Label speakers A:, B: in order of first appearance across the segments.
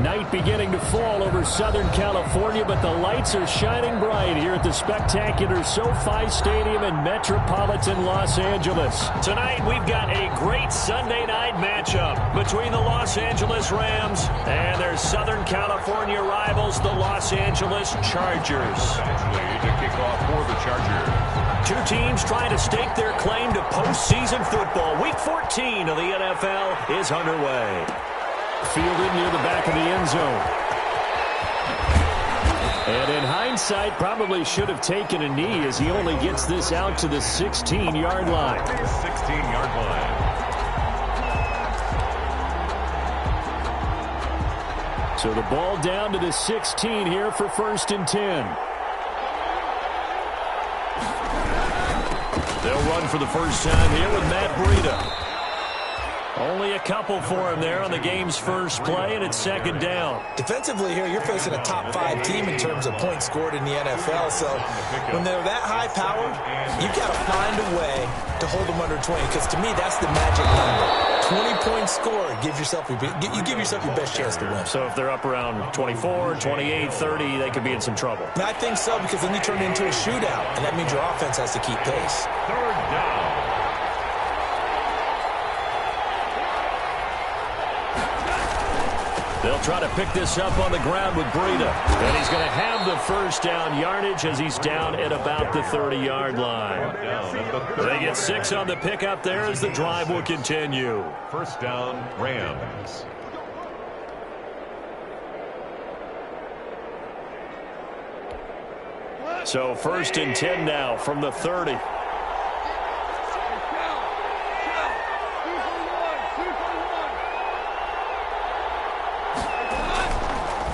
A: Night beginning to fall over Southern California, but the lights are shining bright here at the spectacular SoFi Stadium in metropolitan Los Angeles. Tonight, we've got a great Sunday night matchup between the Los Angeles Rams and their Southern California rivals, the Los Angeles Chargers.
B: To kick off for the Chargers.
A: Two teams trying to stake their claim to postseason football. Week 14 of the NFL is underway. Fielded near the back of the end zone. And in hindsight, probably should have taken a knee as he only gets this out to the 16-yard line.
B: 16-yard line.
A: So the ball down to the 16 here for 1st and 10. They'll run for the first time here with Matt Breida. Only a couple for him there on the game's first play, and it's 2nd down.
C: Defensively here, you're facing a top-5 team in terms of points scored in the NFL. So when they're that high-powered, you've got to find a way to hold them under 20. Because to me, that's the magic number. 20 points scored, you give yourself your best chance to win.
A: So if they're up around 24, 28, 30, they could be in some trouble.
C: And I think so, because then you turn it into a shootout, and that means your offense has to keep pace.
B: 3rd down.
A: They'll try to pick this up on the ground with Breida. And he's going to have the first down yardage as he's down at about the 30-yard line. They get 6 on the pickup there as the drive will continue.
B: 1st down, Rams.
A: So 1st and 10 now from the 30.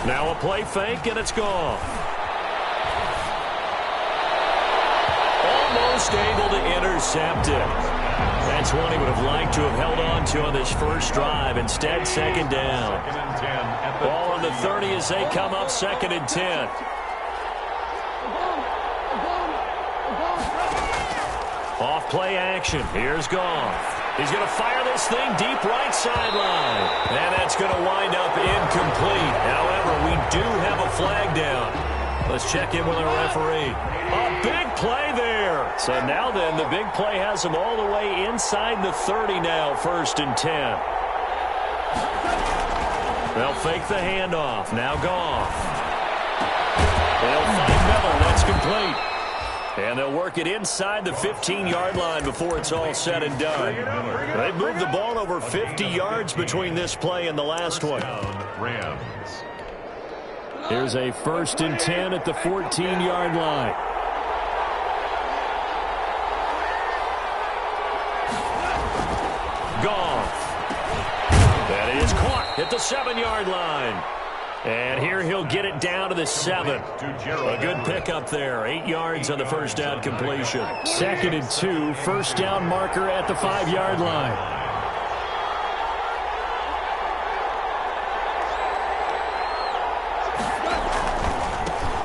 A: Now a play fake, and it's gone. Almost able to intercept it. That's one he would have liked to have held on to on this first drive. Instead, 2nd down.
B: 2nd and 10 at the
A: Ball on the 30 as they come up 2nd and 10. Off play action. Here's Goff. He's going to fire this thing deep right sideline. And that's going to wind up incomplete. However, we do have a flag down. Let's check in with our referee. A big play there. So now then, the big play has them all the way inside the 30 now, 1st and 10. They'll fake the handoff. Now Goff. They'll find Miller. That's complete. And they'll work it inside the 15-yard line before it's all said and done. They've moved the ball over 50 yards between this play and the last one.
B: Rams.
A: Here's a 1st and 10 at the 14-yard line. Goff. That is caught at the 7-yard line. And here he'll get it down to the 7. A good pickup there. 8 yards on the first down completion. 2nd and 2. First down marker at the 5-yard line.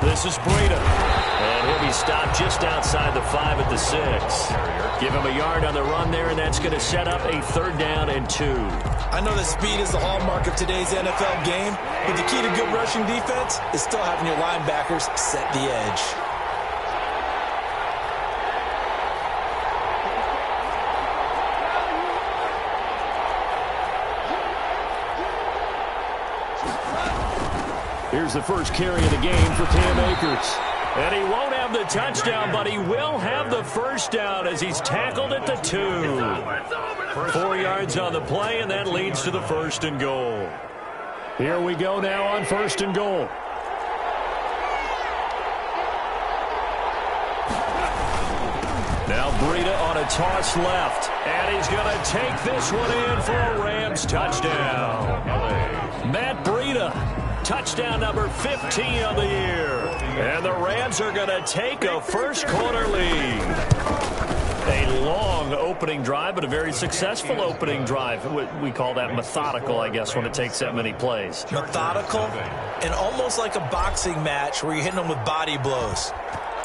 A: This is Breida. And he'll be stopped just outside the 5 at the 6. Give him a yard on the run there, and that's going to set up a 3rd down and 2.
C: I know that speed is the hallmark of today's NFL game, but the key to good rushing defense is still having your linebackers set the edge.
A: Here's the first carry of the game for Cam Akers. And he won't have the touchdown, but he will have the first down as he's tackled at the 2. 4 yards on the play, and that leads to the 1st and goal. Here we go now on 1st and goal. Now Breida on a toss left, and he's going to take this one in for a Rams touchdown. Matt Breida, touchdown number 15 of the year. And the Rams are going to take a first-quarter lead. A long opening drive, but a very successful opening drive. We call that methodical, I guess, when it takes that many plays.
C: Methodical and almost like a boxing match where you're hitting them with body blows.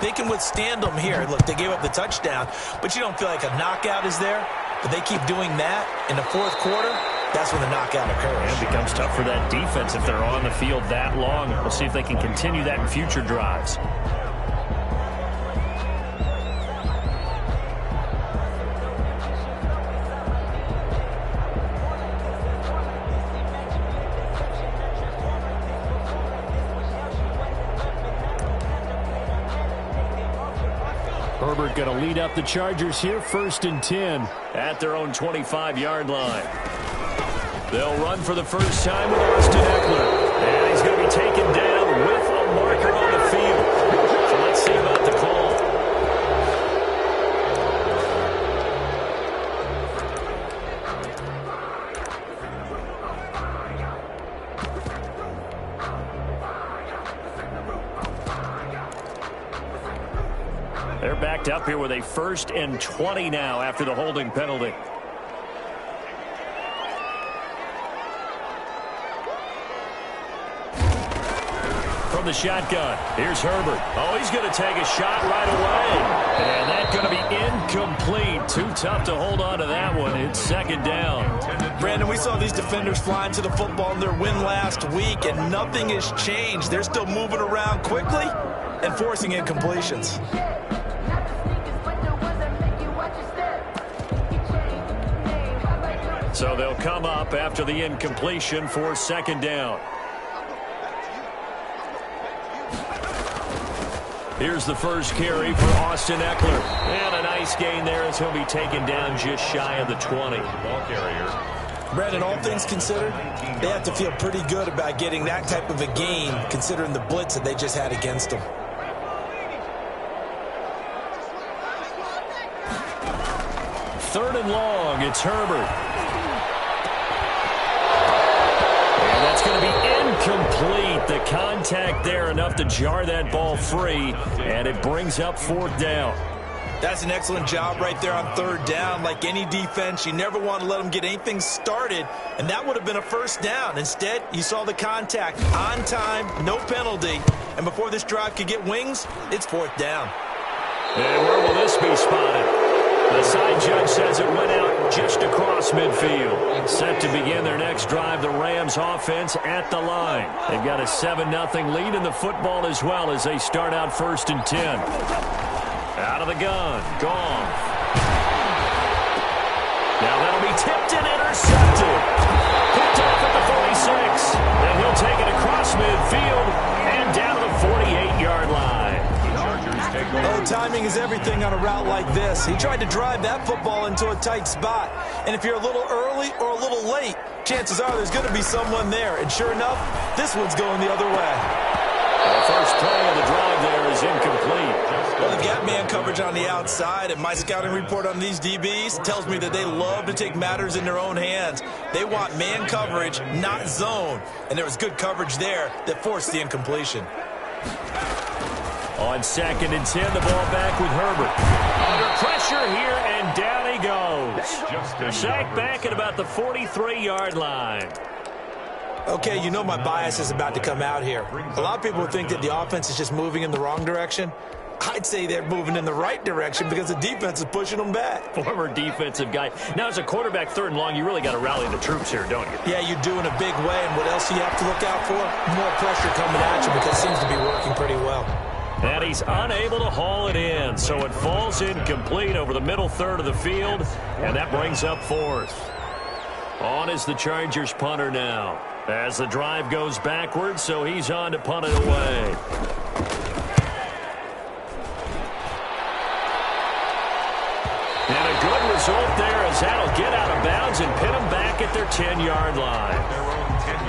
C: They can withstand them here. Look, they gave up the touchdown, but you don't feel like a knockout is there. But they keep doing that in the 4th quarter. that's when the knockout occurs.
A: And it becomes tough for that defense if they're on the field that long. We'll see if they can continue that in future drives. Herbert going to lead up the Chargers here, 1st and 10 at their own 25-yard line. They'll run for the first time with Austin Eckler. And he's going to be taken down with a marker on the field. So let's see about the call. They're backed up here with a 1st and 20 now after the holding penalty. From the shotgun, here's Herbert. Oh, he's going to take a shot right away. And that's going to be incomplete. Too tough to hold on to that one. It's 2nd down.
C: Brandon, we saw these defenders flying to the football in their win last week, and nothing has changed. They're still moving around quickly and forcing incompletions.
A: So they'll come up after the incompletion for 2nd down. Here's the first carry for Austin Eckler. And a nice gain there as he'll be taken down just shy of the 20.
B: Ball carrier.
C: Brandon, all things considered, they have to feel pretty good about getting that type of a gain considering the blitz that they just had against them.
A: 3rd and long, it's Herbert. And that's going to be incomplete. The contact there enough to jar that ball free, and it brings up 4th down.
C: That's an excellent job right there on 3rd down. Like any defense, you never want to let them get anything started, and that would have been a 1st down. Instead, you saw the contact on time, no penalty, and before this drive could get wings, it's 4th down.
A: And where will this be spotted? The side judge says it went out just across midfield. Set to begin their next drive, the Rams offense at the line. They've got a 7-0 lead in the football as well as they start out 1st and 10. Out of the gun, gone. Now that'll be tipped and intercepted. Picked off at the 46. And he'll take it across midfield and down to the 48-yard line.
C: Oh, timing is everything on a route like this. He tried to drive that football into a tight spot. And if you're a little early or a little late, chances are there's going to be someone there. And sure enough, this one's going the other way.
A: The first play of the drive there is incomplete.
C: Well, they've got man coverage on the outside, and my scouting report on these DBs tells me that they love to take matters in their own hands. They want man coverage, not zone. And there was good coverage there that forced the incompletion.
A: On 2nd and 10, the ball back with Herbert. Under pressure here, and down he goes. Sacked back at about the 43-yard line.
C: Okay, you know my bias is about to come out here. A lot of people think that the offense is just moving in the wrong direction. I'd say they're moving in the right direction because the defense is pushing them back.
A: Former defensive guy. Now, as a quarterback, 3rd and long, you really got to rally the troops here, don't you?
C: Yeah, you do in a big way, and what else do you have to look out for? More pressure coming at you because it seems to be working pretty well.
A: And he's unable to haul it in, so it falls incomplete over the middle 3rd of the field, and that brings up 4th. On is the Chargers punter now, as the drive goes backwards, so he's on to punt it away. And a good result there as that'll get out of bounds and pin them back at their 10-yard line.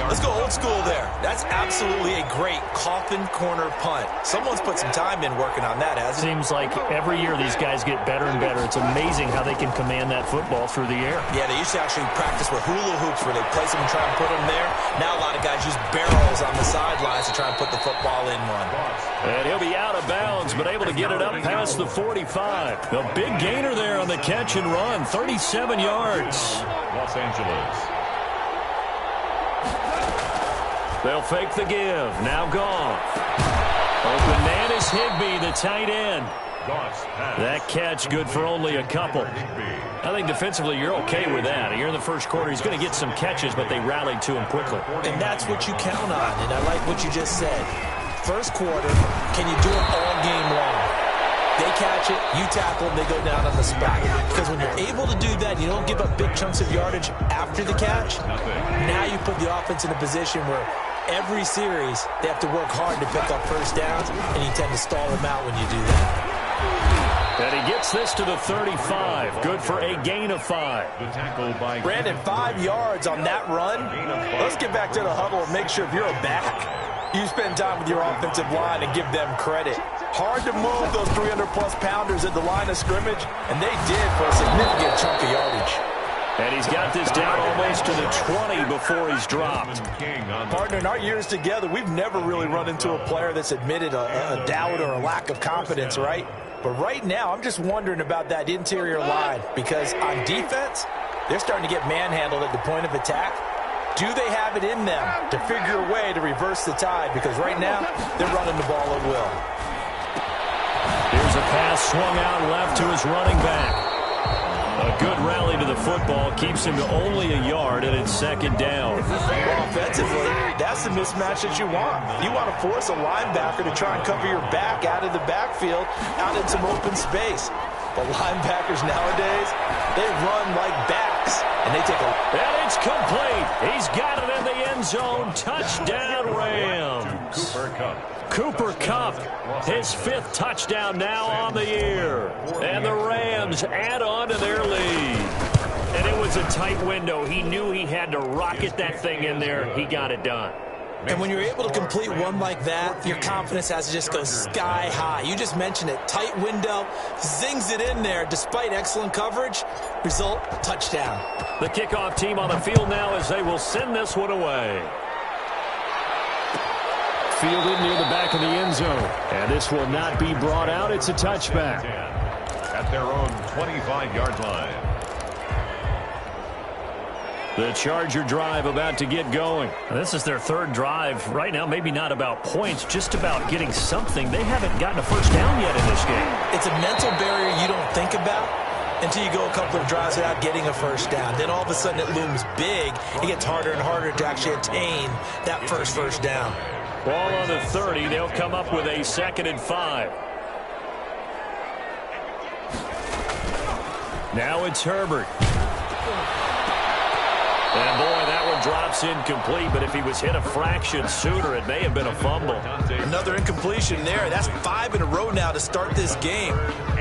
C: Let's go old school there. That's absolutely a great coffin corner punt. Someone's put some time in working on that, hasn't it?
A: Seems like every year these guys get better and better. It's amazing how they can command that football through the air.
C: Yeah, they used to actually practice with hula hoops where they place them and try and put them there. Now a lot of guys use barrels on the sidelines to try and put the football in one.
A: And he'll be out of bounds, but able to get it up past the 45. A big gainer there on the catch and run, 37 yards.
B: Los Angeles.
A: They'll fake the give. Now Goff. Open man is Higbee, the tight end. That catch good for only a couple. I think defensively you're okay with that. Here in the first quarter, he's going to get some catches, but they rallied to him quickly.
C: And that's what you count on, and I like what you just said. First quarter, can you do it all game long? They catch it, you tackle, and they go down on the spot. Because when you're able to do that, you don't give up big chunks of yardage after the catch. Now you put the offense in a position where every series they have to work hard to pick up first downs, and you tend to stall them out when you do that.
A: And he gets this to the 35. Good for a gain of 5.
C: Brandon, 5 yards on that run. Let's get back to the huddle and make sure if you're a back, you spend time with your offensive line and give them credit. Hard to move those 300-plus pounders at the line of scrimmage, and they did for a significant chunk of yardage.
A: And he's got this down almost to the 20 before he's dropped.
C: Partner, in our years together, we've never really run into a player that's admitted a doubt or a lack of confidence, right? But right now, I'm just wondering about that interior line because on defense, they're starting to get manhandled at the point of attack. Do they have it in them to figure a way to reverse the tide? Because right now, they're running the ball at will.
A: Here's a pass swung out left to his running back. A good rally to the football keeps him to only a yard, and it's second down.
C: Well, offensively, that's the mismatch that you want. You want to force a linebacker to try and cover your back out of the backfield, out in some open space. But linebackers nowadays, they run like backs, and they take a...
A: And it's complete. He's got it in the end zone. Touchdown, Rams. Cooper Kupp, his 5th touchdown now on the year. And the Rams add on to their lead. And it was a tight window. He knew he had to rocket that thing in there. He got it done.
C: And when you're able to complete one like that, your confidence has to just go sky high. You just mentioned it. Tight window, zings it in there despite excellent coverage. Result, touchdown.
A: The kickoff team on the field now as they will send this one away. Fielded near the back of the end zone. And this will not be brought out. It's a touchback.
B: At their own 25-yard line.
A: The Charger drive about to get going. This is their 3rd drive. Right now, maybe not about points, just about getting something. They haven't gotten a first down yet in this game.
C: It's a mental barrier you don't think about until you go a couple of drives without getting a first down. Then all of a sudden it looms big. It gets harder and harder to actually attain that first down.
A: Ball on the 30. They'll come up with a 2nd and 5. Now it's Herbert. And, boy, that one drops incomplete, but if he was hit a fraction sooner, it may have been a fumble.
C: Another incompletion there. That's 5 in a row now to start this game.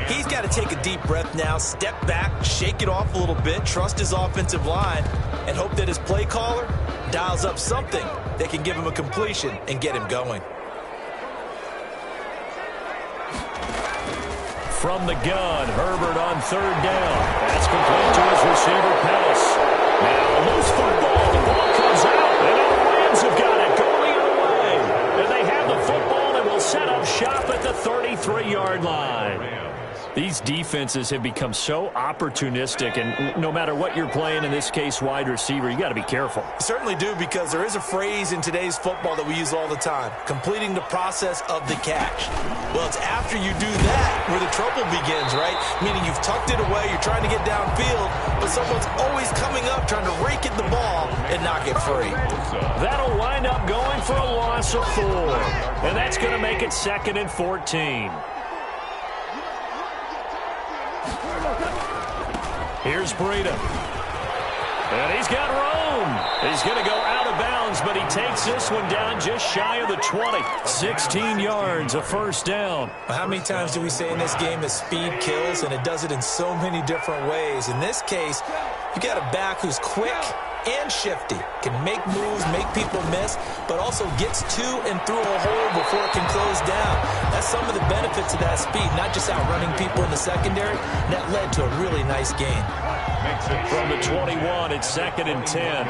C: He's got to take a deep breath now, step back, shake it off a little bit, trust his offensive line, and hope that his play caller dials up something that can give him a completion and get him going.
A: From the gun, Herbert on 3rd down. That's complete to his receiver, Pettis. Now, loose football. The ball comes out, and now the Rams have got it going the other way. And they have the football and will set up shop at the 33-yard line. These defenses have become so opportunistic, and no matter what you're playing, in this case wide receiver, you got to be careful.
C: Certainly do, because there is a phrase in today's football that we use all the time, completing the process of the catch. Well, it's after you do that where the trouble begins, right? Meaning you've tucked it away, you're trying to get downfield, but someone's always coming up trying to rake at the ball and knock it free.
A: That'll wind up going for a loss of 4, and that's going to make it 2nd and 14. Here's Breida. And he's got room. He's going to go out of bounds, but he takes this one down just shy of the 20. 16 yards, a first down.
C: How many times do we say in this game that speed kills, and it does it in so many different ways? In this case, you got a back who's quick and shifty, can make moves, make people miss, but also gets to and through a hole before it can close down. That's some of the benefits of that speed, not just outrunning people in the secondary. And that led to a really nice gain.
A: From the 21, it's 2nd and 10.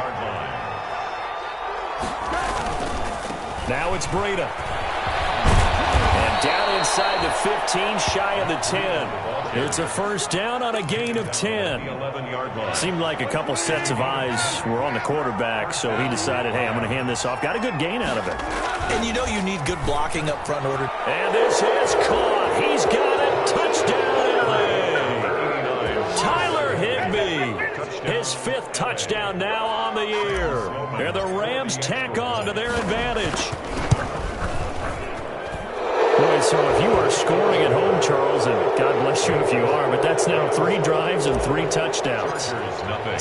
A: Now it's Breida. And down inside the 15, shy of the 10. It's a first down on a gain of 10. Seemed like a couple sets of eyes were on the quarterback, so he decided, hey, I'm going to hand this off. Got a good gain out of it.
C: And you know you need good blocking up front order.
A: And this is caught. He's got it. Touchdown, LA! Tyler Higbee, his 5th touchdown now on the year. And the Rams tack on to their advantage. Boy, so if you are scoring at home, Charles, and God bless you if you are, but that's now 3 drives and 3 touchdowns.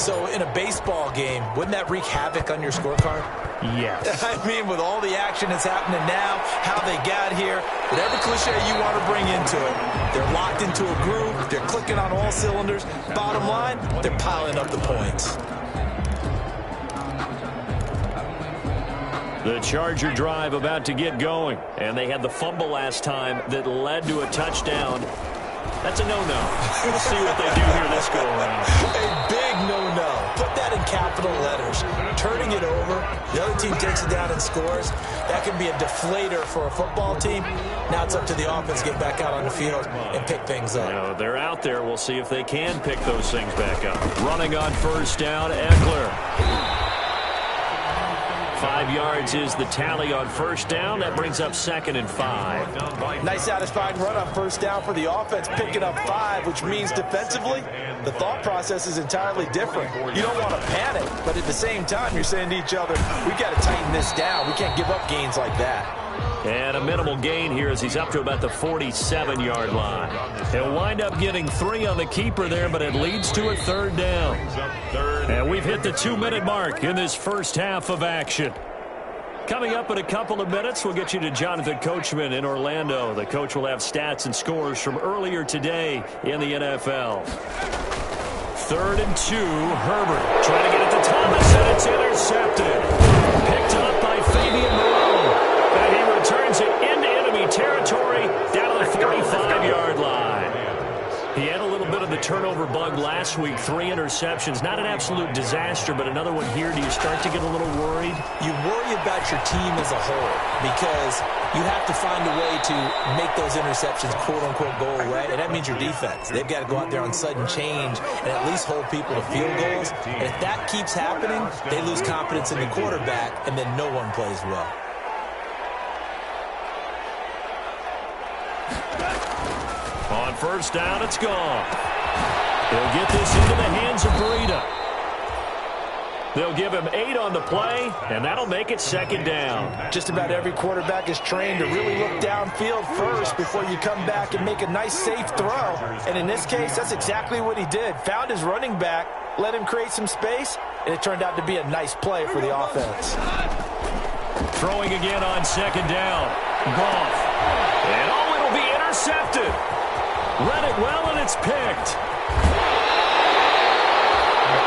C: So in a baseball game, wouldn't that wreak havoc on your scorecard?
A: Yes.
C: I mean, with all the action that's happening now, how they got here, whatever cliche you want to bring into it, they're locked into a groove, they're clicking on all cylinders. Bottom line, they're piling up the points.
A: The Charger drive about to get going, and they had the fumble last time that led to a touchdown. That's a no-no. We'll see what they do here this go-around.
C: A big no-no. Put that in capital letters. Turning it over, the other team takes it down and scores. That can be a deflator for a football team. Now it's up to the offense to get back out on the field and pick things up.
A: You know, they're out there. We'll see if they can pick those things back up. Running on first down, Eckler. 5 yards is the tally on first down. That brings up 2nd and 5.
C: Nice satisfying run on first down for the offense, picking up 5, which means defensively, the thought process is entirely different. You don't want to panic, but at the same time, you're saying to each other, we got to tighten this down. We can't give up gains like that.
A: And a minimal gain here as he's up to about the 47-yard line. He'll wind up getting 3 on the keeper there, but it leads to a 3rd down. And we've hit the 2-minute mark in this first half of action. Coming up in a couple of minutes, we'll get you to Jonathan Coachman in Orlando. The coach will have stats and scores from earlier today in the NFL. 3rd and 2, Herbert trying to get it to Thomas, and it's intercepted. Picked up by Fabian Moreau. And he returns it into enemy territory down to the 45-yard line. He had a little bit of the turnover bug last week, 3 interceptions. Not an absolute disaster, but another one here. Do you start to get a little worried?
C: You worry about your team as a whole because you have to find a way to make those interceptions, quote-unquote, go away, and that means your defense. They've got to go out there on sudden change and at least hold people to field goals. And if that keeps happening, they lose confidence in the quarterback, and then no one plays well.
A: On first down, it's gone. They'll get this into the hands of Breida. They'll give him 8 on the play, and that'll make it 2nd down.
C: Just about every quarterback is trained to really look downfield first before you come back and make a nice, safe throw. And in this case, that's exactly what he did. Found his running back, let him create some space, and it turned out to be a nice play for the offense.
A: Throwing again on 2nd down. Goff. And oh, it'll be intercepted. Read it well, and it's picked.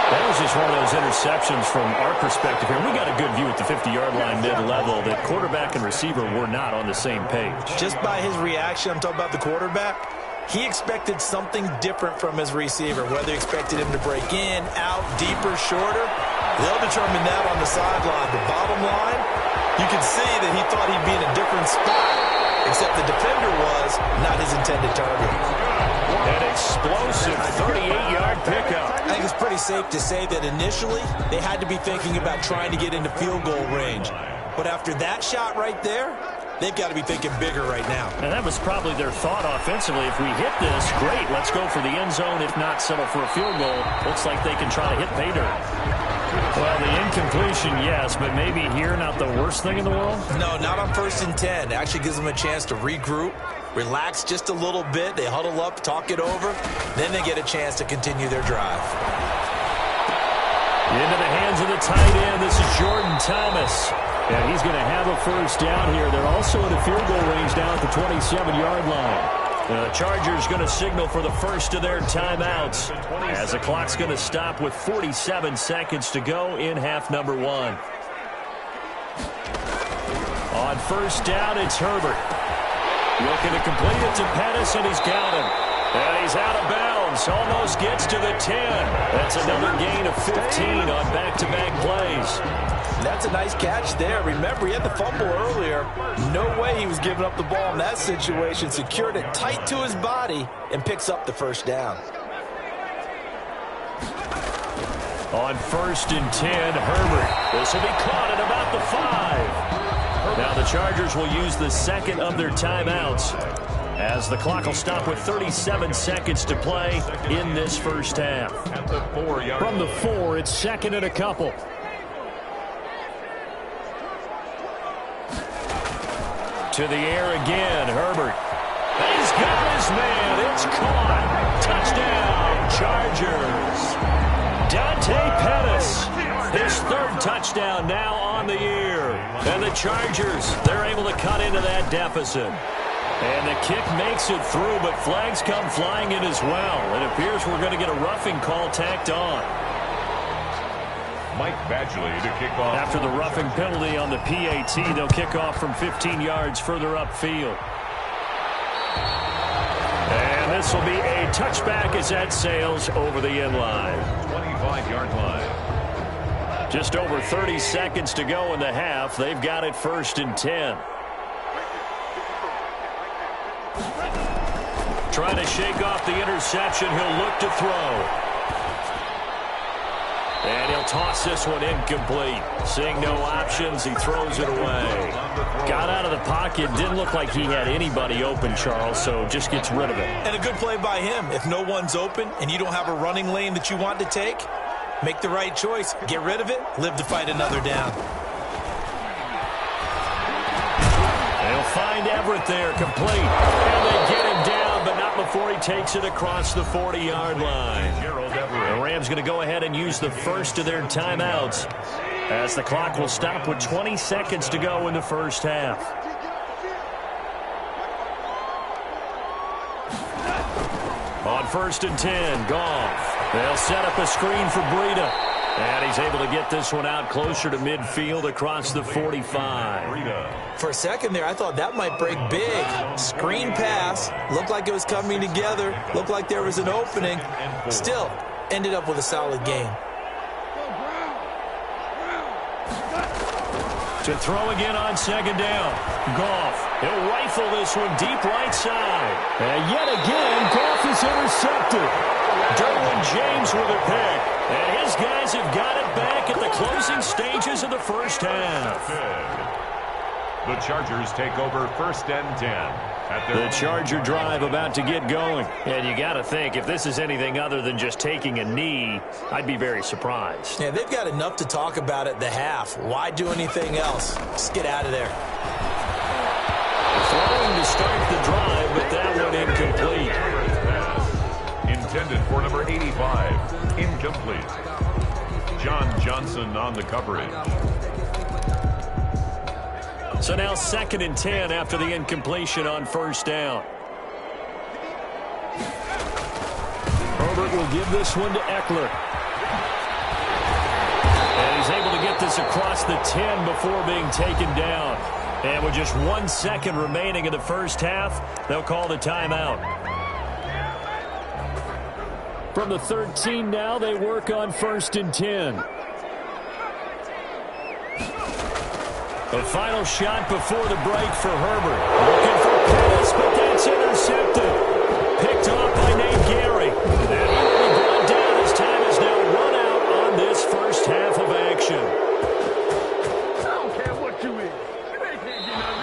A: That was just one of those interceptions from our perspective here. We got a good view at the 50-yard line mid-level that quarterback and receiver were not on the same page.
C: Just by his reaction, I'm talking about the quarterback, he expected something different from his receiver, whether he expected him to break in, out, deeper, shorter. They'll determine that on the sideline. The bottom line, you can see that he thought he'd be in a different spot, except the defender was not his intended target.
A: An explosive 38-yard pickup.
C: I think it's pretty safe to say that initially they had to be thinking about trying to get into field goal range. But after that shot right there, they've got to be thinking bigger right now.
A: And that was probably their thought offensively. If we hit this, great, let's go for the end zone. If not, settle for a field goal. Looks like they can try to hit pay dirt. Well, the incompletion, yes, but maybe here not the worst thing in the world?
C: No, not on 1st and 10. It actually gives them a chance to regroup, relax just a little bit. They huddle up, talk it over. Then they get a chance to continue their drive.
A: Into the hands of the tight end. This is Jordan Thomas. And he's going to have a first down here. They're also in a field goal range now at the 27-yard line. The Chargers going to signal for the first of their timeouts as the clock's going to stop with 47 seconds to go in half number 1. On first down, it's Herbert. Looking to complete it to Pettis, and he's got him. And he's out of bounds. Almost gets to the 10. That's another gain of 15 on back-to-back plays.
C: That's a nice catch there. Remember, he had the fumble earlier. No way he was giving up the ball in that situation. Secured it tight to his body and picks up the first down.
A: On 1st and 10, Herbert. This will be caught at about the 5. Now the Chargers will use the second of their timeouts. as the clock will stop with 37 seconds to play in this first half.
B: At the 4-yard
A: From the 4, it's second and a couple. To the air again, Herbert. He's got his man. It's caught. Touchdown, Chargers. Dante Pettis, his third touchdown now on the year. And the Chargers, they're able to cut into that deficit. And the kick makes it through, but flags come flying in as well. It appears we're going to get a roughing call tacked on.
B: Mike Badgley to kick off.
A: After the roughing penalty on the PAT, they'll kick off from 15 yards further upfield. And this will be a touchback as that sails over the end line.
B: 25-yard line.
A: Just over 30 seconds to go in the half. They've got it first and 10. Trying to shake off the interception. He'll look to throw. And he'll toss this one incomplete. Seeing no options, he throws it away. Got out of the pocket. Didn't look like he had anybody open, Charles, so just gets rid of it.
C: And a good play by him. If no one's open and you don't have a running lane that you want to take, make the right choice. Get rid of it. Live to fight another down.
A: They'll find Everett there, complete. And they get him down, but not before he takes it across the 40-yard line. The Rams going to go ahead and use the first of their timeouts as the clock will stop with 20 seconds to go in the first half. On first and 10, Goff. They'll set up a screen for Breida. And he's able to get this one out closer to midfield across the 45.
C: For a second there, I thought that might break big. Screen pass. Looked like it was coming together. Looked like there was an opening. Still, ended up with a solid game.
A: To throw again on second down. Goff. He'll rifle this one deep right side. And yet again, Goff is intercepted. Derwin James with a pick. And his guys have got it back at the closing stages of the first half.
B: The Chargers take over first and 10.
A: The Charger drive about to get going. And you got to think, if this is anything other than just taking a knee, I'd be very surprised.
C: Yeah, they've got enough to talk about at the half. Why do anything else? Just get out of there.
A: Throwing to start the drive, but that one incomplete.
B: Intended for number 85. Incomplete. John Johnson on the coverage.
A: So now second and 10 after the incompletion on first down. Herbert will give this one to Eckler. And he's able to get this across the 10 before being taken down. And with just 1 second remaining in the first half, they'll call the timeout. From the 13 now, they work on first and 10. The final shot before the break for Herbert. Looking for Pettis, but that's intercepted. Picked off by Nate Gary. And he will be brought down as time is now run out on this first half of action.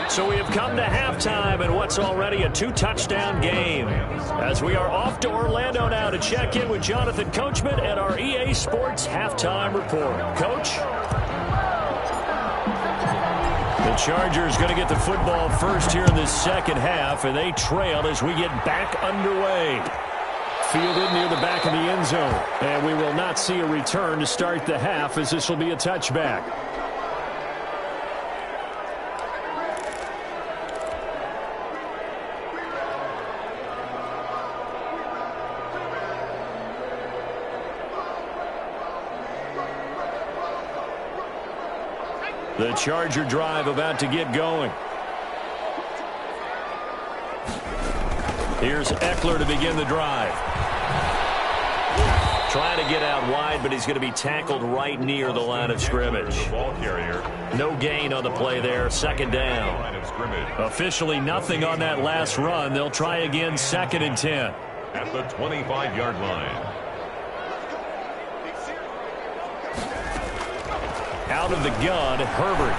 A: So we have come to halftime in what's already a 2-touchdown game. As we are off to Orlando now to check in with Jonathan Coachman at our EA Sports Halftime Report. Coach? The Chargers going to get the football first here in this second half, and they trail as we get back underway. Fielded near the back of the end zone, and we will not see a return to start the half as this will be a touchback. The Charger drive about to get going. Here's Eckler to begin the drive. Trying to get out wide, but he's going to be tackled right near the line of scrimmage. No gain on the play there. Second down. Officially nothing on that last run. They'll try again second and 10.
B: At the 25-yard line.
A: Out of the gun, Herbert.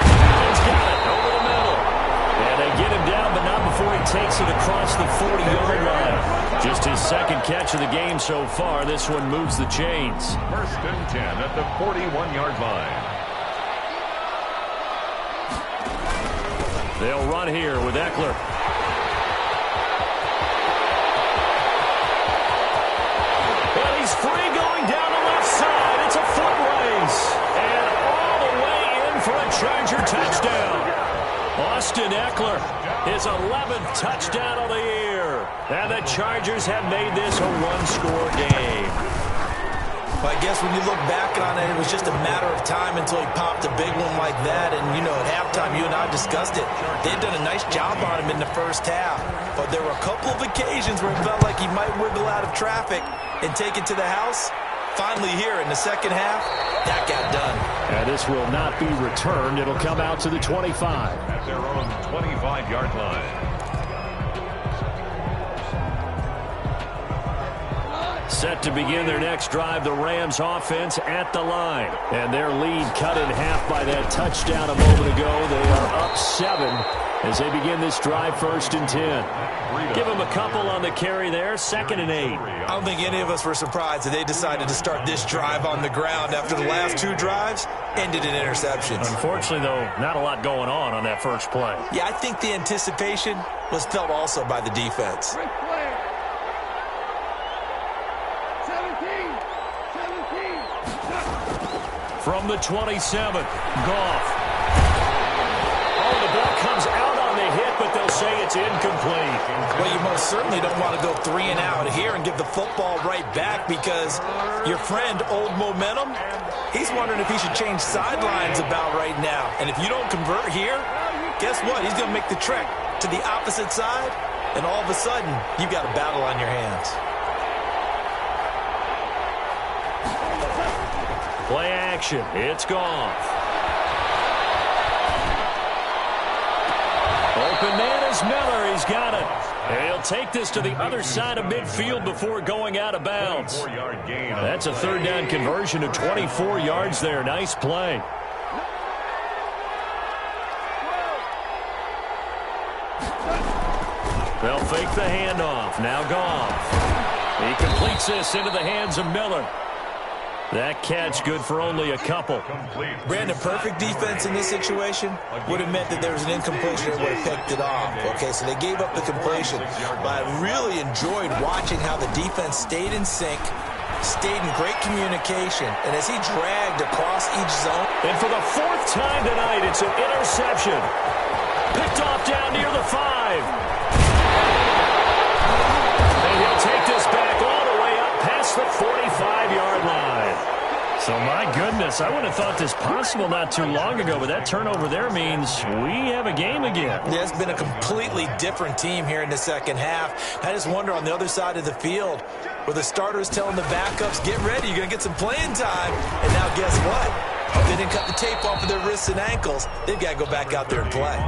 A: He's got it over the middle. And they get him down, but not before he takes it across the 40-yard line. Just his second catch of the game so far. This one moves the chains.
B: First and 10 at the 41-yard line.
A: They'll run here with Eckler. And he's free going down the left side. It's a foot race. And all the way in for a Charger touchdown. Austin Eckler, his 11th touchdown of the year. And the Chargers have made this a one-score game.
C: Well, I guess when you look back on it, it was just a matter of time until he popped a big one like that. And, you know, at halftime, you and I discussed it. They'd done a nice job on him in the first half. But there were a couple of occasions where it felt like he might wiggle out of traffic and take it to the house. Finally here in the second half, that got done.
A: And this will not be returned. It'll come out to the 25.
B: At their own 25-yard line.
A: Set to begin their next drive, the Rams offense at the line. And their lead cut in half by that touchdown a moment ago. They are up 7 as they begin this drive, 1st and 10. Give them a couple on the carry there, 2nd and 8.
C: I don't think any of us were surprised that they decided to start this drive on the ground after the last 2 drives ended in interceptions.
A: Unfortunately, though, not a lot going on that first play.
C: Yeah, I think the anticipation was felt also by the defense.
A: From the 27, Goff. Oh, the ball comes out on the hit, but they'll say it's incomplete.
C: Well, you most certainly don't want to go 3 and out here and give the football right back because your friend, Old Momentum, he's wondering if he should change sidelines about right now. And if you don't convert here, guess what? He's going to make the trek to the opposite side, and all of a sudden, you've got a battle on your hands.
A: Play action. It's Goff. Open man is Miller. He's got it. And he'll take this to the other side of midfield before going out of bounds. That's a 3rd down conversion of 24 yards there. Nice play. They'll fake the handoff. Now Goff. He completes this into the hands of Miller. That catch good for only a couple.
C: Brandon, perfect defense in this situation would have meant that there was an incompletion that would have picked it off. Okay, so they gave up the completion. But I really enjoyed watching how the defense stayed in sync, stayed in great communication, and as he dragged across each zone.
A: And for the 4th time tonight, it's an interception. Picked off down near the 5. And he'll take this back all the way up past the 45-yard line. So, my goodness, I would have thought this possible not too long ago, but that turnover there means we have a game again.
C: Yeah, it's been a completely different team here in the second half. I just wonder on the other side of the field, where the starters telling the backups, get ready, you're going to get some playing time. And now guess what? They didn't cut the tape off of their wrists and ankles. They've got to go back out there and play.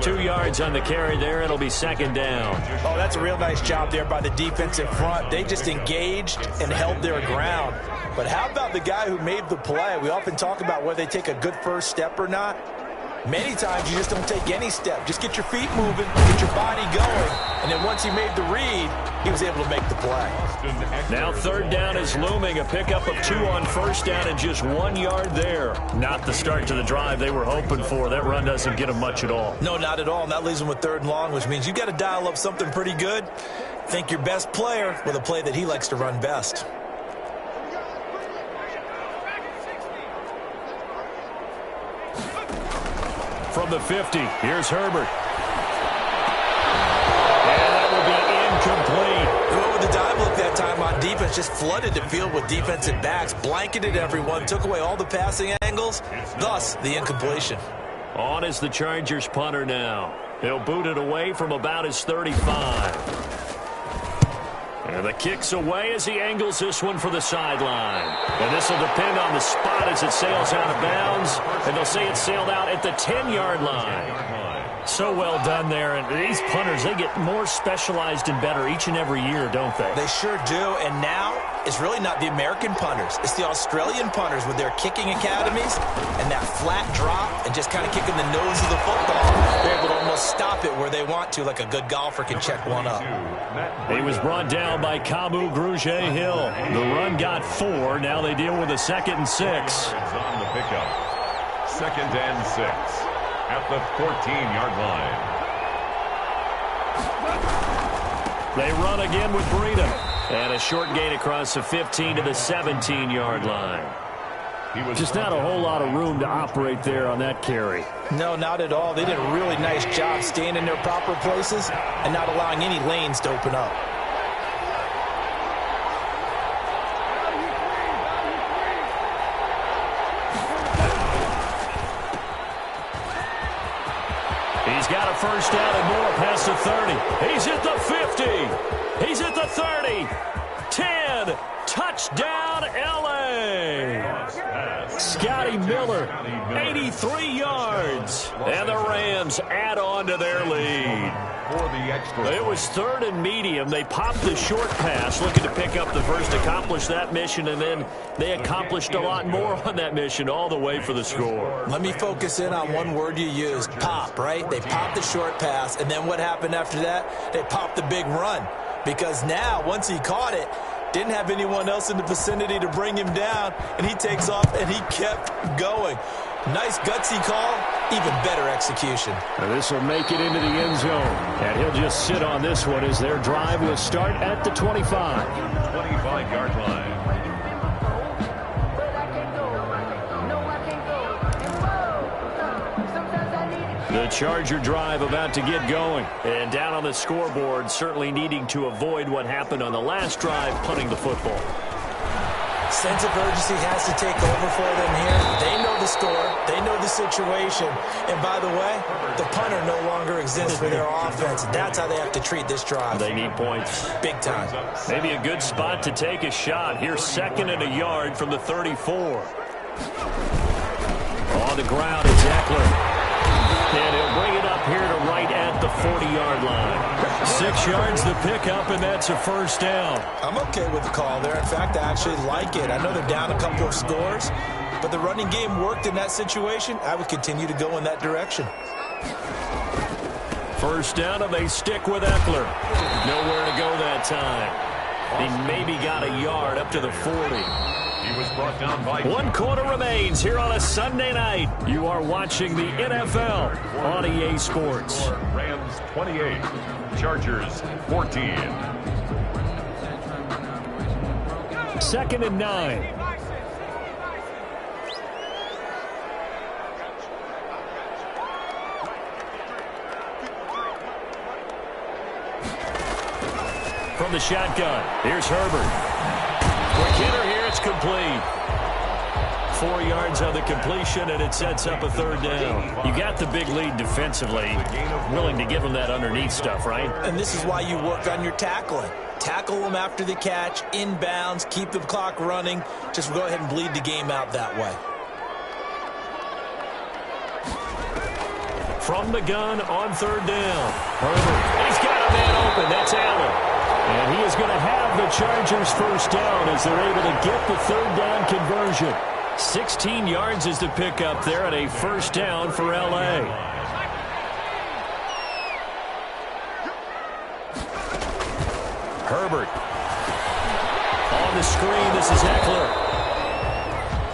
A: 2 yards on the carry there. It'll be 2nd down.
C: Oh, that's a real nice job there by the defense in front. They just engaged and held their ground. But how about the guy who made the play? We often talk about whether they take a good first step or not. Many times you just don't take any step. Just get your feet moving, get your body going. And then once he made the read, he was able to make the play.
A: Now 3rd down is looming. A pickup of 2 on 1st down and just 1 yard there. Not the start to the drive they were hoping for. That run doesn't get them much at all.
C: No, not at all. And that leaves them with 3rd and long, which means you've got to dial up something pretty good. Think your best player with a play that he likes to run best.
A: From the 50, here's Herbert. And that will be incomplete.
C: Went with the dive look that time on defense, just flooded the field with defensive backs, blanketed everyone, took away all the passing angles, thus the incompletion.
A: On is the Chargers punter now. He'll boot it away from about his 35. And the kick's away as he angles this one for the sideline. And this will depend on the spot as it sails out of bounds. And they'll say it sailed out at the 10-yard line. So well done there. And these punters, they get more specialized and better each and every year, don't they?
C: They sure do. And now it's really not the American punters. It's the Australian punters with their kicking academies and that flat drop and just kind of kicking the nose of the football. They're able to almost stop it where where they want to, like a good golfer can check one up.
A: He was brought down by Kamu Grugier-Hill. The run got 4. Now they deal with a 2nd and 6.
B: On the pickup. 2nd and 6 at the 14-yard line.
A: They run again with Breida. And a short gain across the 15 to the 17-yard line. Just not a whole lot of room to operate there on that carry.
C: No, not at all. They did a really nice job staying in their proper places and not allowing any lanes to open up.
A: He's got a first down and more past the 30. He's at the 50. He's at the 30. 10. Touchdown, L.A. Scotty Miller, 83 yards. And the Rams add on to their lead. It was 3rd and medium. They popped the short pass, looking to pick up the first, accomplish that mission, and then they accomplished a lot more on that mission all the way for the score.
C: Let me focus in on one word you used, pop, right? They popped the short pass, and then what happened after that? They popped the big run. Because now, once he caught it, didn't have anyone else in the vicinity to bring him down, and he takes off, and he kept going. Nice gutsy call, even better execution.
A: This will make it into the end zone, and he'll just sit on this one as their drive will start at the 25.
B: 25-yard line.
A: The Charger drive about to get going. And down on the scoreboard, certainly needing to avoid what happened on the last drive, punting the football.
C: Sense of urgency has to take over for them here. They know the score. They know the situation. And by the way, the punter no longer exists for their offense. That's how they have to treat this drive.
A: They need points.
C: Big time.
A: Maybe a good spot to take a shot. Here's 2nd and a yard from the 34. On the ground, it's Eckler. And he'll bring it up here to right at the 40-yard line. 6 yards the pickup, and that's a first down.
C: I'm okay with the call there. In fact, I actually like it. I know they're down a couple of scores, but the running game worked in that situation. I would continue to go in that direction.
A: First down, and they stick with Eckler. Nowhere to go that time. He maybe got a yard up to the 40.
B: He was brought down by
A: 1 quarter remains here on a Sunday night. You are watching the NFL on EA Sports.
B: Rams 28, Chargers 14.
A: 2nd and 9. From the shotgun, here's Herbert. Quick hitter here, it's complete. 4 yards on the completion, and it sets up a 3rd down. You got the big lead defensively, willing to give them that underneath stuff, right?
C: And this is why you work on your tackling. Tackle them after the catch, inbounds, keep the clock running. Just go ahead and bleed the game out that way.
A: From the gun on 3rd down. Herbert, he's got a man open. That's Allen. And he is going to have the Chargers first down as they're able to get the 3rd down conversion. 16 yards is the pickup there and a first down for L.A. Herbert. On the screen, this is Eckler.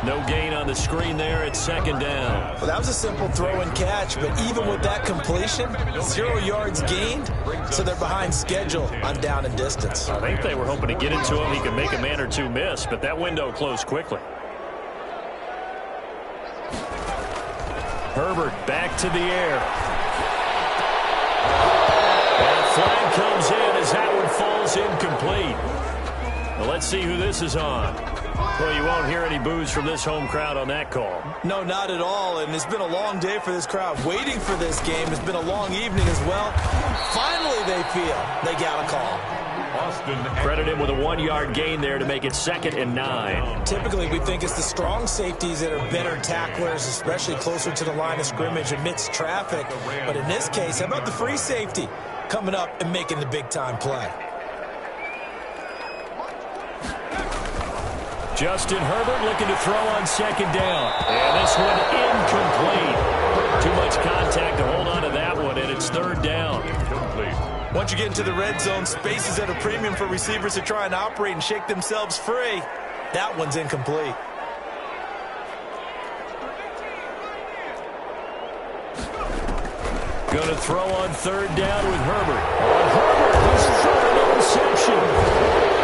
A: No gain on the screen there at 2nd down.
C: Well, that was a simple throw and catch, but even with that completion, 0 yards gained, so they're behind schedule on down and distance.
A: I think they were hoping to get it to him. He could make a man or two miss, but that window closed quickly. Herbert back to the air. And a flag comes in as that one falls incomplete. Well, let's see who this is on. Well, you won't hear any boos from this home crowd on that call.
C: No, not at all, and it's been a long day for this crowd. Waiting for this game. It's been a long evening as well. Finally, they feel they got a call.
A: Credit him with a 1-yard gain there to make it 2nd and 9.
C: Typically, we think it's the strong safeties that are better tacklers, especially closer to the line of scrimmage amidst traffic. But in this case, how about the free safety coming up and making the big-time play?
A: Justin Herbert looking to throw on 2nd down. And this one incomplete. Too much contact to hold on to that one, and it's 3rd down.
C: Once you get into the red zone, space is at a premium for receivers to try and operate and shake themselves free. That one's incomplete.
A: Going to throw on third down with Herbert. Herbert was thrown an interception.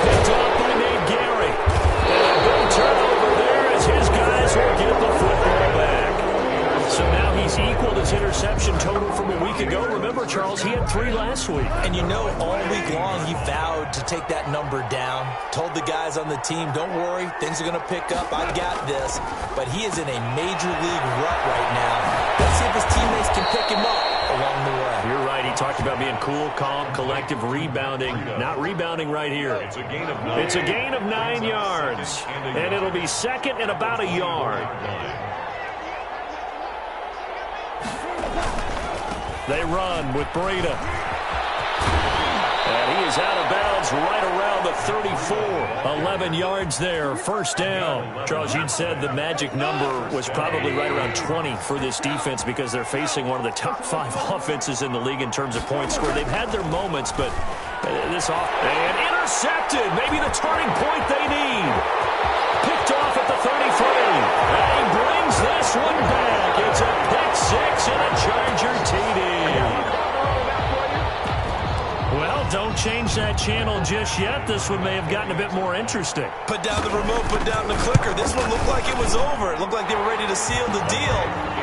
A: Picked off by Nate Gary. And a big turnover there as his guys will get the football back. So now he's equaled his interception total from a week ago. Remember, Charles, he had 3 last week.
C: And you know, all week long he vowed to take that number down. Told the guys on the team, don't worry, things are going to pick up. I got this. But he is in a major league rut right now. Let's see if his teammates can pick him up along the way.
A: You're right. He talked about being cool, calm, collective, rebounding. Not rebounding right here.
B: It's a gain of 9.
A: It's a gain of 9 yards. And it'll be second and about a yard. They run with Breida. And he is out of bounds right around the 34. 11 yards there, first down. Charles, you'd said the magic number was probably right around 20 for this defense because they're facing one of the top 5 offenses in the league in terms of points scored. They've had their moments, but this off. And intercepted. Maybe the turning point they need. Picked off at the 33. And he brings this one back. It's a pick 6 and a Charger TD. Well, don't change that channel just yet. This one may have gotten a bit more interesting.
C: Put down the remote, put down the clicker. This one looked like it was over. It looked like they were ready to seal the deal.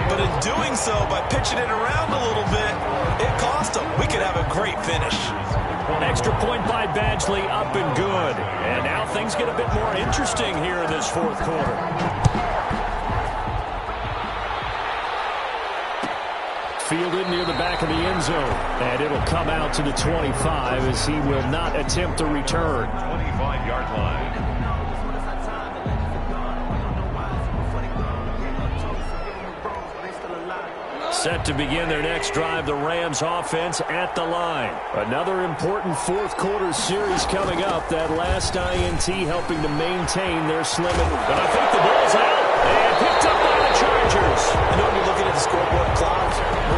C: But in doing so, by pitching it around a little bit, it cost them. We could have a great finish.
A: Extra point by Badgley, up and good. And now things get a bit more interesting here in this fourth quarter. Fielded near the back of the end zone. And it'll come out to the 25 as he will not attempt a return.
B: 25-yard line.
A: Set to begin their next drive, the Rams offense at the line. Another important fourth quarter series coming up. That last INT helping to maintain their slim. But I think the ball's out and picked up by the Chargers.
C: I know you're looking at the scoreboard clock.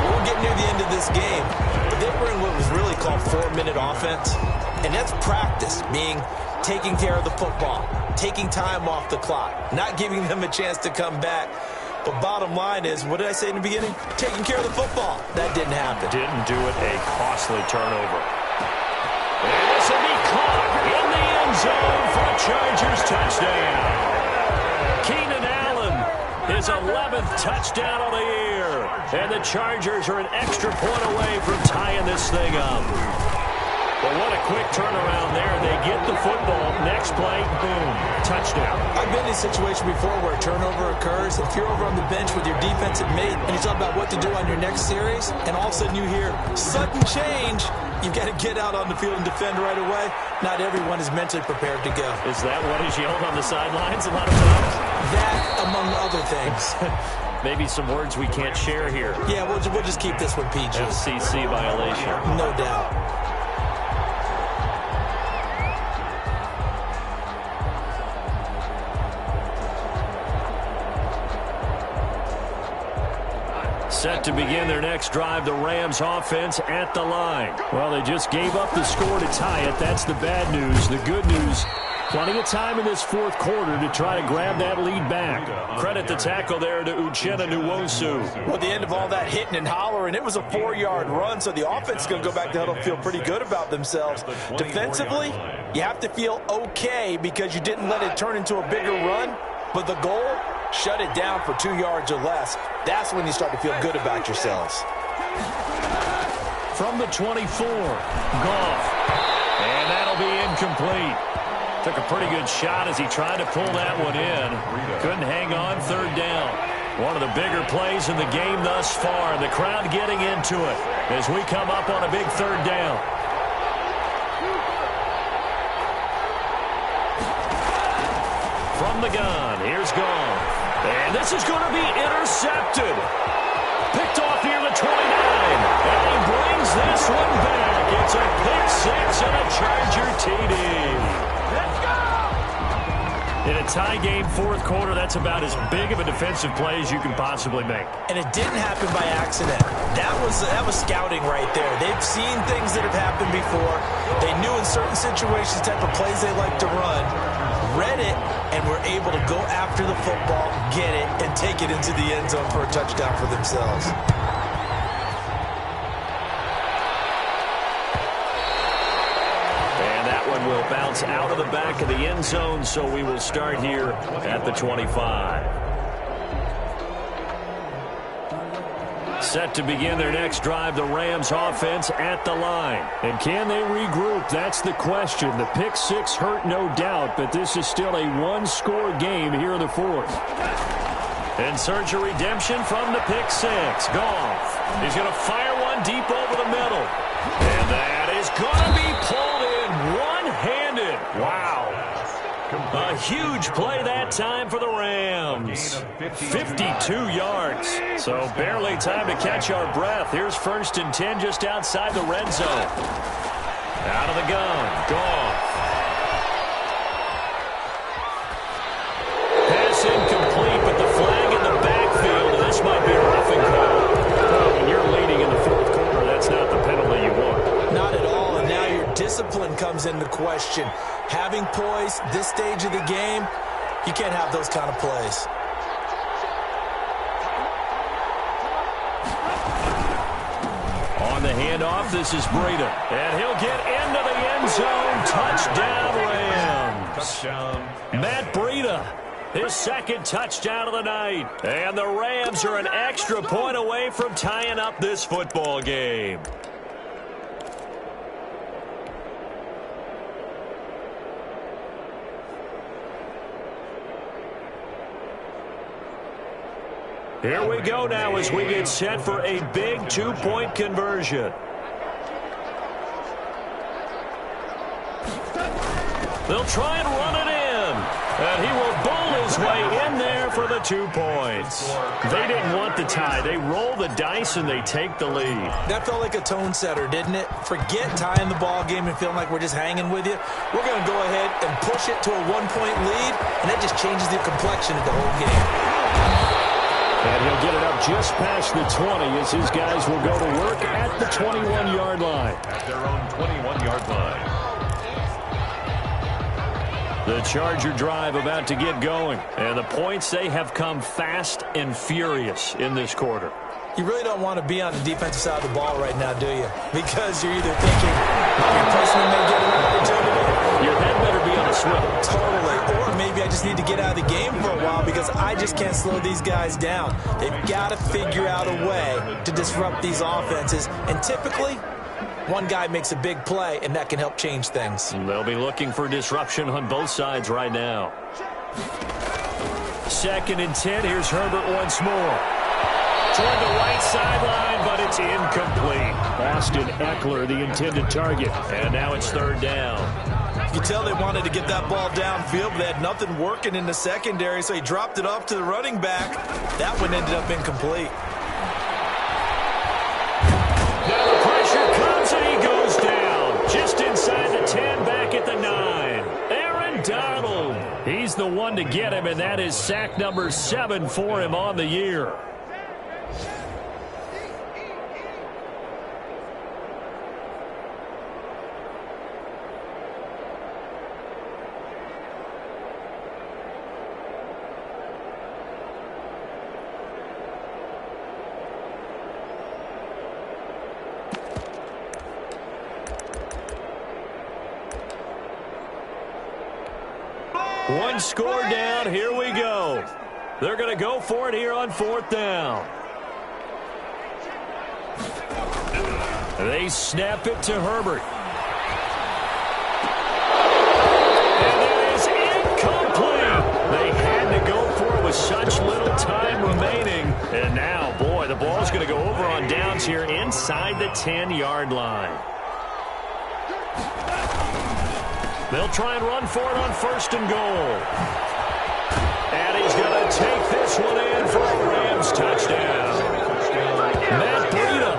C: We're getting near the end of this game. But they were in what was really called 4-minute offense. And that's practice, meaning taking care of the football, taking time off the clock, not giving them a chance to come back. But bottom line is, what did I say in the beginning? Taking care of the football. That didn't happen.
A: Didn't do it. A costly turnover. And this will be caught in the end zone for a Chargers touchdown. Keenan Allen, his 11th touchdown of the year. And the Chargers are an extra point away from tying this thing up. But what a quick turnaround there. They get the football. Next play, boom, touchdown.
C: I've been in a situation before where a turnover occurs. If you're over on the bench with your defensive mate and you talk about what to do on your next series, and all of a sudden you hear sudden change, you've got to get out on the field and defend right away. Not everyone is mentally prepared to go.
A: Is that what is yelled on the sidelines a lot of times?
C: That, among other things.
A: Maybe some words we can't share here.
C: Yeah, we'll just keep this one PG.
A: FCC violation.
C: No doubt.
A: Set to begin their next drive, the Rams offense at the line. Well, they just gave up the score to tie it. That's the bad news. The good news, plenty of time in this fourth quarter to try to grab that lead back. Credit the tackle there to Uchenna Nwosu.
C: Well, at the end of all that hitting and hollering, it was a 4-yard run, so the offense is going to go back to huddle, feel pretty good about themselves. Defensively, you have to feel okay because you didn't let it turn into a bigger run, but the goal, shut it down for 2 yards or less. That's when you start to feel good about yourselves.
A: From the 24, Goff. And that'll be incomplete. Took a pretty good shot as he tried to pull that one in. Couldn't hang on, third down. One of the bigger plays in the game thus far. The crowd getting into it as we come up on a big third down. From the gun, here's Goff. And this is going to be intercepted. Picked off near the 29. And he brings this one back. It's a pick 6 and a Charger TD. Let's go! In a tie game, fourth quarter, that's about as big of a defensive play as you can possibly make.
C: And it didn't happen by accident. That was scouting right there. They've seen things that have happened before. They knew in certain situations the type of plays they like to run, read it, and were able to go after the football, get it, and take it into the end zone for a touchdown for themselves.
A: Will bounce out of the back of the end zone, so we will start here at the 25. Set to begin their next drive, the Rams offense at the line. And can they regroup? That's the question. The pick six hurt, no doubt, but this is still a one-score game here in the fourth. In search of redemption from the pick six. Goff. He's going to fire one deep over the middle. And that is going to be pulled in one-handed. Wow. A huge play that time for the Rams. 52 yards. So barely time to catch our breath. Here's 1st and 10 just outside the red zone. Out of the gun. Goff. Pass incomplete, but the flag in the backfield. And this might be a roughing call. Well, when you're leading in the fourth quarter, that's not the penalty you want.
C: Not at all, and now your discipline comes into question. Having poise, this stage of the game, you can't have those kind of plays.
A: On the handoff, this is Breida. And he'll get into the end zone. Touchdown, Rams.
B: Touchdown.
A: Matt Breida, his second touchdown of the night. And the Rams are an extra point away from tying up this football game. Here we go now as we get set for a big two-point conversion. They'll try and run it in. And he will bowl his way in there for the 2 points. They didn't want the tie. They roll the dice and they take the lead.
C: That felt like a tone setter, didn't it? Forget tying the ball game and feeling like we're just hanging with you. We're going to go ahead and push it to a one-point lead, and that just changes the complexion of the whole game.
A: And he'll get it up just past the 20 as his guys will go to work at the 21-yard line.
B: At their own 21-yard line.
A: The Charger drive about to get going. And the points, they have come fast and furious in this quarter.
C: You really don't want to be on the defensive side of the ball right now, do you? Because you're either thinking, my replacement may get an opportunity.
A: Your head better be on a swivel.
C: Totally. Or maybe I just need to get out of the game for a while because I just can't slow these guys down. They've got to figure out a way to disrupt these offenses. And typically, one guy makes a big play, and that can help change things.
A: They'll be looking for disruption on both sides right now. 2nd and 10. Here's Herbert once more. Toward the right sideline, but it's incomplete. Austin Eckler, the intended target. And now it's 3rd down.
C: You can tell they wanted to get that ball downfield, but they had nothing working in the secondary, so he dropped it off to the running back. That one ended up incomplete.
A: Now the pressure comes, and he goes down. Just inside the 10, back at the 9. Aaron Donald. He's the one to get him, and that is sack number 7 for him on the year. One score down. Here we go. They're going to go for it here on 4th down. They snap it to Herbert. And that is incomplete. They had to go for it with such little time remaining. And now, boy, the ball's going to go over on downs here inside the 10-yard line. They'll try and run for it on 1st and goal. And he's going to take this one in for a Rams touchdown. Matt Breida,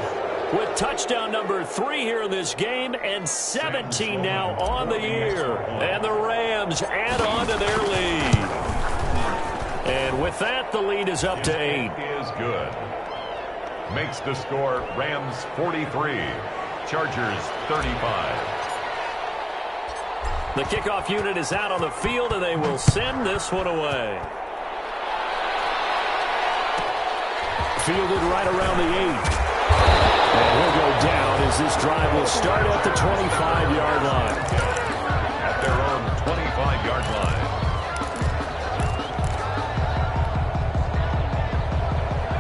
A: with touchdown number 3 here in this game, and 17 now on the year. And the Rams add on to their lead. And with that, the lead is up to 8.
B: Is good. Makes the score Rams 43, Chargers 35.
A: The kickoff unit is out on the field, and they will send this one away. Fielded right around the 8. And he'll go down as this drive will start at the 25-yard line.
B: At their own 25-yard line.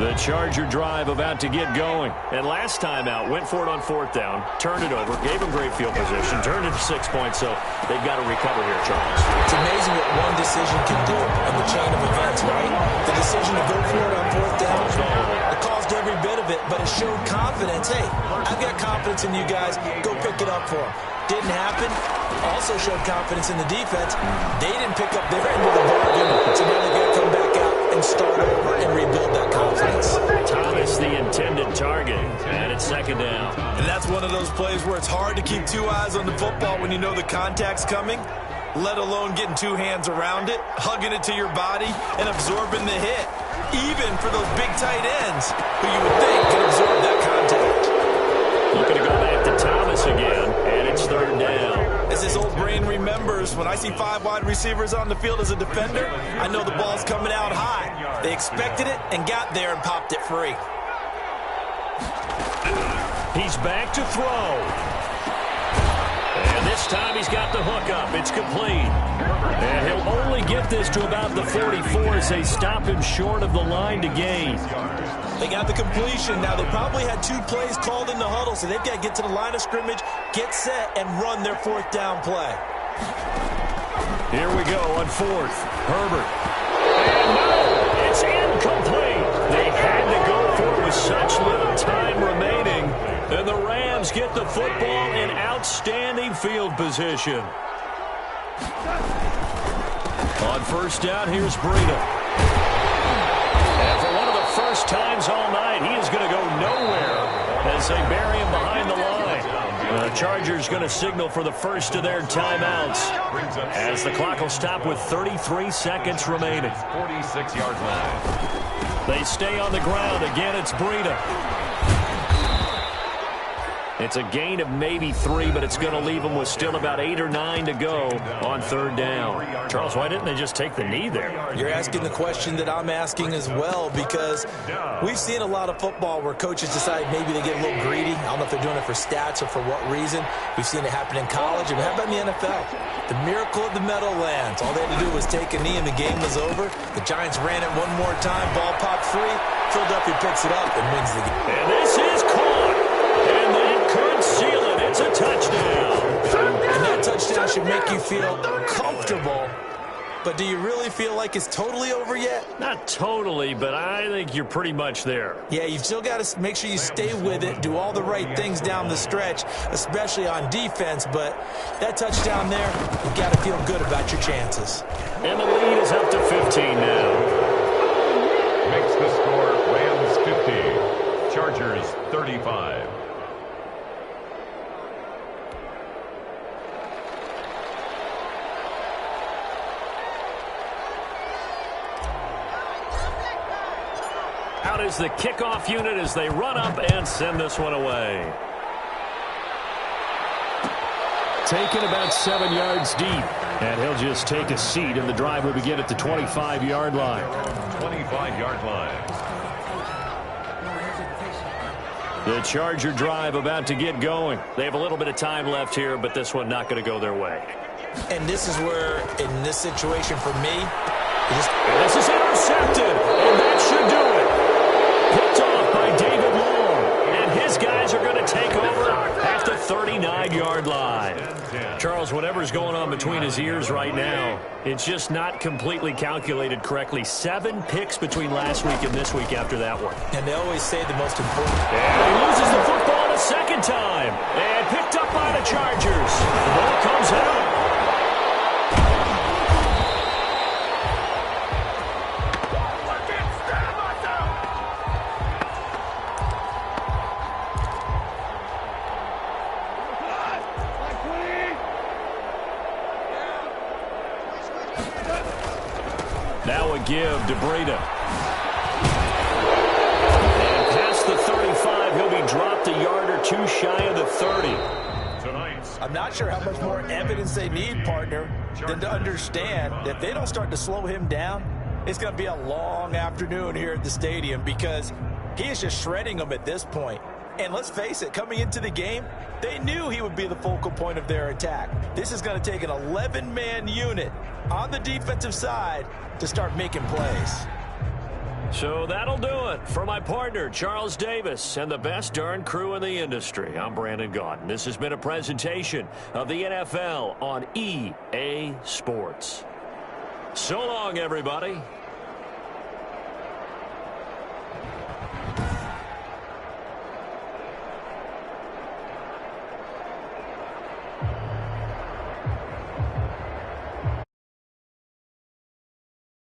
A: The Charger drive about to get going. And last time out, went for it on 4th down, turned it over, gave them great field position, turned it to 6 points, so they've got to recover here, Charles.
C: It's amazing what one decision can do in the chain of events, right? The decision to go for it on 4th down, it caused every bit of it, but it showed confidence. Hey, I've got confidence in you guys. Go pick it up for them. Didn't happen. Also showed confidence in the defense. They didn't pick up their end of the bargain, so now they've got to come back out and start over and rebuild that confidence.
A: Thomas, the intended target, and it's 2nd down.
C: And that's one of those plays where it's hard to keep 2 eyes on the football when you know the contact's coming, let alone getting 2 hands around it, hugging it to your body, and absorbing the hit, even for those big tight ends who you would think could absorb that contact.
A: Looking to go back to Thomas again, and it's 3rd down.
C: As his old brain remembers, when I see 5 wide receivers on the field as a defender, I know the ball's coming out high. They expected it and got there and popped it free.
A: He's back to throw. And this time he's got the hook up. It's complete. And he'll only get this to about the 44 as they stop him short of the line to gain.
C: They got the completion. Now, they probably had 2 plays called in the huddle, so they've got to get to the line of scrimmage, get set, and run their 4th down play.
A: Here we go on 4th. Herbert. And no, it's incomplete. They had to go for it with such little time remaining. And the Rams get the football in outstanding field position. On 1st down, here's Breida. First times all night, he is going to go nowhere as they bury him behind the line. The Chargers going to signal for the first of their timeouts as the clock will stop with 33 seconds remaining.
B: 46-yard line.
A: They stay on the ground. Again, it's Breida. It's a gain of maybe 3, but it's going to leave them with still about 8 or 9 to go on 3rd down. Charles, why didn't they just take the knee there?
C: You're asking the question that I'm asking as well, because we've seen a lot of football where coaches decide maybe they get a little greedy. I don't know if they're doing it for stats or for what reason. We've seen it happen in college, and how about in the NFL? The miracle of the Meadowlands. All they had to do was take a knee and the game was over. The Giants ran it one more time, ball popped free. Philadelphia picks it up and wins the game.
A: And this is caught. And that could seal it. It's a touchdown.
C: And that touchdown should make you feel comfortable. But do you really feel like it's totally over yet?
A: Not totally, but I think you're pretty much there.
C: Yeah, you've still got to make sure you stay with it, do all the right things down the stretch, especially on defense. But that touchdown there, you've got to feel good about your chances.
A: And the lead is up to 15 now.
B: Makes the score Rams 50, Chargers 35.
A: Out is the kickoff unit as they run up and send this one away. Taken about 7 yards deep. And he'll just take a seat, and the drive will begin at the 25-yard line.
B: 25-yard line.
A: The Charger drive about to get going. They have a little bit of time left here, but this one not going to go their way.
C: And this is where, in this situation for me,
A: this is intercepted, and that should do it. Picked off by David Long, and his guys are going to take over at the 39-yard line. Charles, whatever's going on between his ears right now, it's just not completely calculated correctly. 7 picks between last week and this week after that one.
C: And they always say the most important.
A: And he loses the football a second time. And picked up by the Chargers. The ball comes out. Now a give to Breida. And past the 35, he'll be dropped a yard or two shy of the 30.
C: I'm not sure how much more evidence they need, partner, than to understand that if they don't start to slow him down, it's going to be a long afternoon here at the stadium because he is just shredding them at this point. And let's face it, coming into the game, they knew he would be the focal point of their attack. This is going to take an 11-man unit on the defensive side to start making plays.
A: So that'll do it for my partner, Charles Davis, and the best darn crew in the industry. I'm Brandon Gaudin. This has been a presentation of the NFL on EA Sports. So long, everybody.